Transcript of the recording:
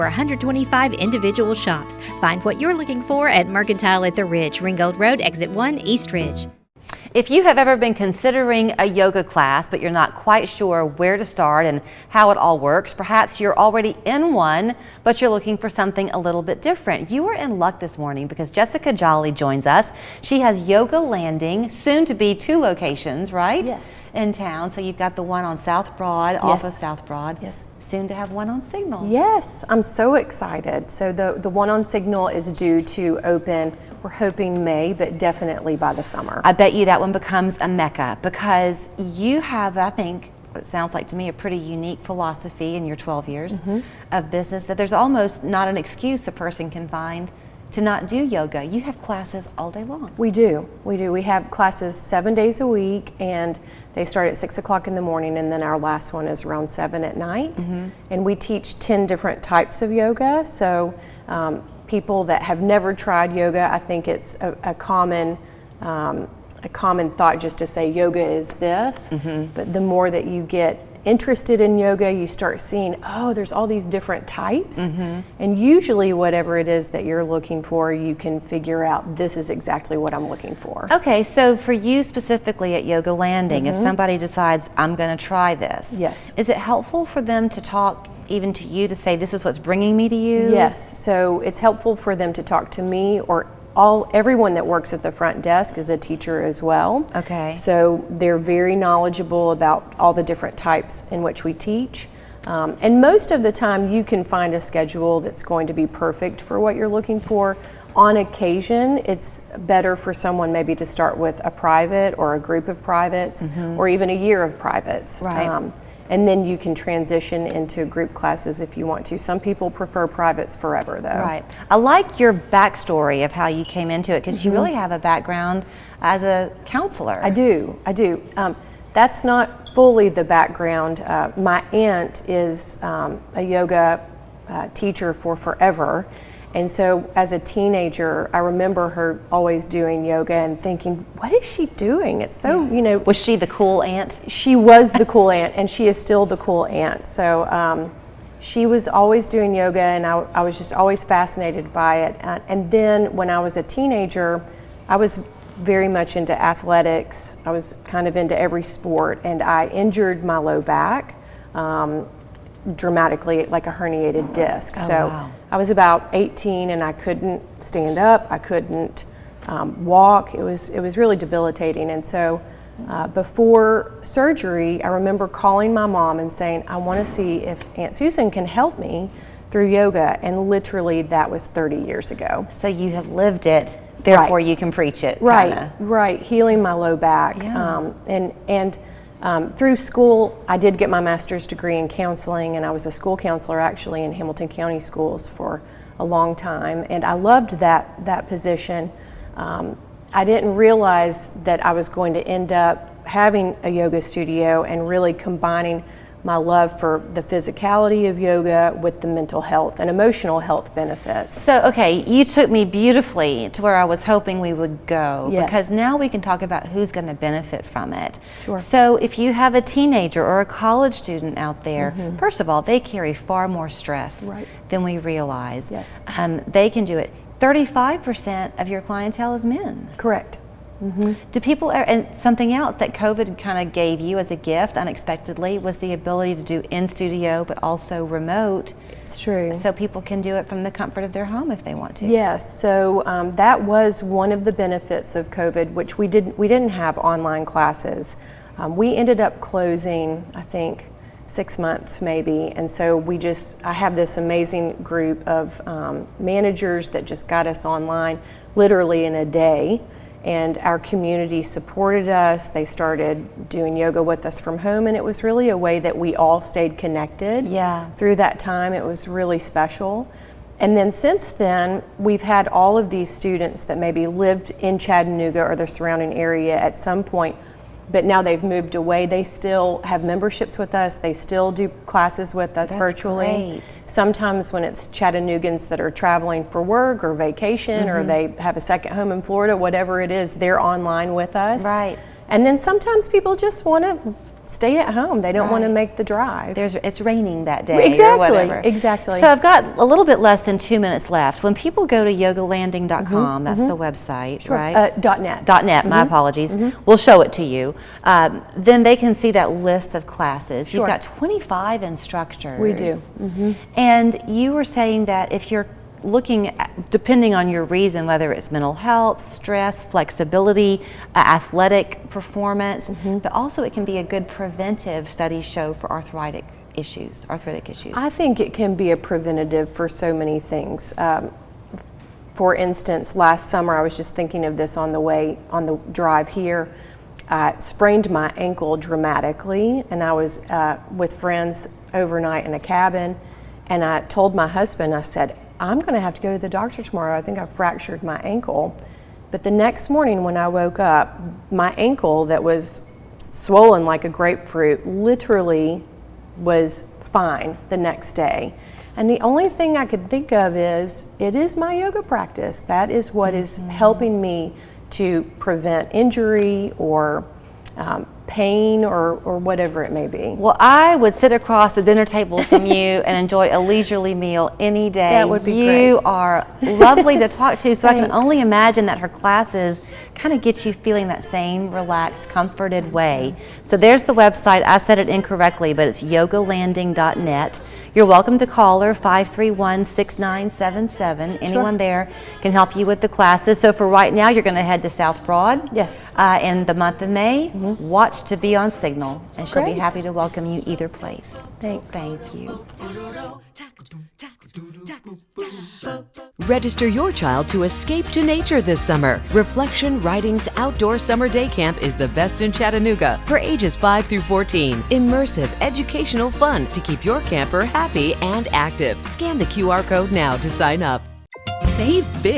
For 125 individual shops. Find what you're looking for at Mercantile at the Ridge, Ringgold Road, Exit 1, East Ridge. If you have ever been considering a yoga class, but you're not quite sure where to start and how it all works, perhaps you're already in one, but you're looking for something a little bit different. You are in luck this morning because Jessica Jolly joins us. She has Yoga Landing, soon to be 2 locations, right? Yes. In town. So you've got the one on South Broad, off of South Broad. Yes. Soon to have one on Signal. Yes, I'm so excited. So the one on Signal is due to open, we're hoping May, but definitely by the summer. I bet you that one becomes a mecca because you have, I think, it sounds like to me, a pretty unique philosophy in your 12 years of business that there's almost not an excuse a person can find to not do yoga. You have classes all day long. We do. We have classes 7 days a week, and they start at 6 o'clock in the morning, and then our last one is around 7 at night. And we teach 10 different types of yoga. So people that have never tried yoga, I think it's a common thought just to say yoga is this. But the more that you get interested in yoga, you start seeing, oh, there's all these different types. And usually whatever it is that you're looking for, you can figure out this is exactly what I'm looking for. Okay, so for you specifically at Yoga Landing, if somebody decides I'm going to try this, Yes. is it helpful for them to talk even to you to say this is what's bringing me to you? Yes, so it's helpful for them to talk to me, or everyone that works at the front desk is a teacher as well. Okay. So they're very knowledgeable about all the different types in which we teach. And most of the time you can find a schedule that's going to be perfect for what you're looking for. On occasion, it's better for someone maybe to start with a private or a group of privates, or even a year of privates. Right. And then you can transition into group classes if you want to. Some people prefer privates forever, though. Right. I like your backstory of how you came into it because you really have a background as a counselor. I do. That's not fully the background. My aunt is a yoga teacher for forever. And so as a teenager, I remember her always doing yoga and thinking, what is she doing? It's so, Was she the cool aunt? She was the cool aunt, and she is still the cool aunt. So she was always doing yoga, and I was just always fascinated by it. And then when I was a teenager, I was very much into athletics. I was kind of into every sport, and I injured my low back dramatically, like a herniated disc. Wow. I was about 18 and I couldn't stand up, I couldn't walk. It was really debilitating. And so before surgery, I remember calling my mom and saying, I want to see if Aunt Susan can help me through yoga. And literally that was 30 years ago. So you have lived it, therefore you can preach it. Right, healing my low back. Through school, I did get my master's degree in counseling, and I was a school counselor actually in Hamilton County Schools for a long time, and I loved that position. I didn't realize that I was going to end up having a yoga studio and really combining my love for the physicality of yoga with the mental health and emotional health benefits. So, okay, you took me beautifully to where I was hoping we would go, Yes. because now we can talk about who's going to benefit from it. Sure. So if you have a teenager or a college student out there, first of all, they carry far more stress Right. than we realize. Yes. They can do it. 35% of your clientele is men. Correct. Do people, and something else that COVID kind of gave you as a gift unexpectedly was the ability to do in studio but also remote. It's true. So people can do it from the comfort of their home if they want to. Yes, so that was one of the benefits of COVID, which we didn't have online classes. We ended up closing, I think, 6 months maybe, and so I have this amazing group of managers that just got us online literally in a day. And our community supported us. They started doing yoga with us from home, and it was really a way that we all stayed connected through that time. It was really special. And then since then, we've had all of these students that maybe lived in Chattanooga or the surrounding area at some point, but now they've moved away. They still have memberships with us. They still do classes with us virtually. Great. Sometimes when it's Chattanoogans that are traveling for work or vacation, or they have a second home in Florida, whatever it is, they're online with us. Right. And then sometimes people just want to stay at home. They don't want to make the drive. It's raining that day Exactly, or whatever. exactly. So I've got a little bit less than 2 minutes left. When people go to yogalanding.com, that's the website, right? .net. .net, my apologies. We'll show it to you. Then they can see that list of classes. You've got 25 instructors. We do. And you were saying that if you're looking at, depending on your reason, whether it's mental health, stress, flexibility, athletic performance, but also it can be a good preventive, studies show, for arthritic issues. I think it can be a preventative for so many things. For instance, last summer, I was just thinking of this on the drive here. I sprained my ankle dramatically, and I was with friends overnight in a cabin, and I told my husband, I said, I'm going to have to go to the doctor tomorrow. I think I fractured my ankle. But the next morning when I woke up, my ankle that was swollen like a grapefruit literally was fine the next day. And the only thing I could think of is, it is my yoga practice. That is what is helping me to prevent injury or pain or whatever it may be. Well, I would sit across the dinner table from you and enjoy a leisurely meal any day. That would be You great. are lovely to talk to, so I can Thanks. only imagine that her classes kind of get you feeling that same relaxed, comforted way. So there's the website. I said it incorrectly, but it's yogalanding.net. You're welcome to call her, 531-6977. Anyone there can help you with the classes. So for right now, you're going to head to South Broad. Yes. In the month of May. Watch to be on Signal, and she'll be Great. happy to welcome you either place. Thanks. Thank you. Register your child to escape to nature this summer. Reflection Riding's Outdoor Summer Day Camp is the best in Chattanooga for ages 5 through 14. Immersive, educational fun to keep your camper happy and active. Scan the QR code now to sign up. Save big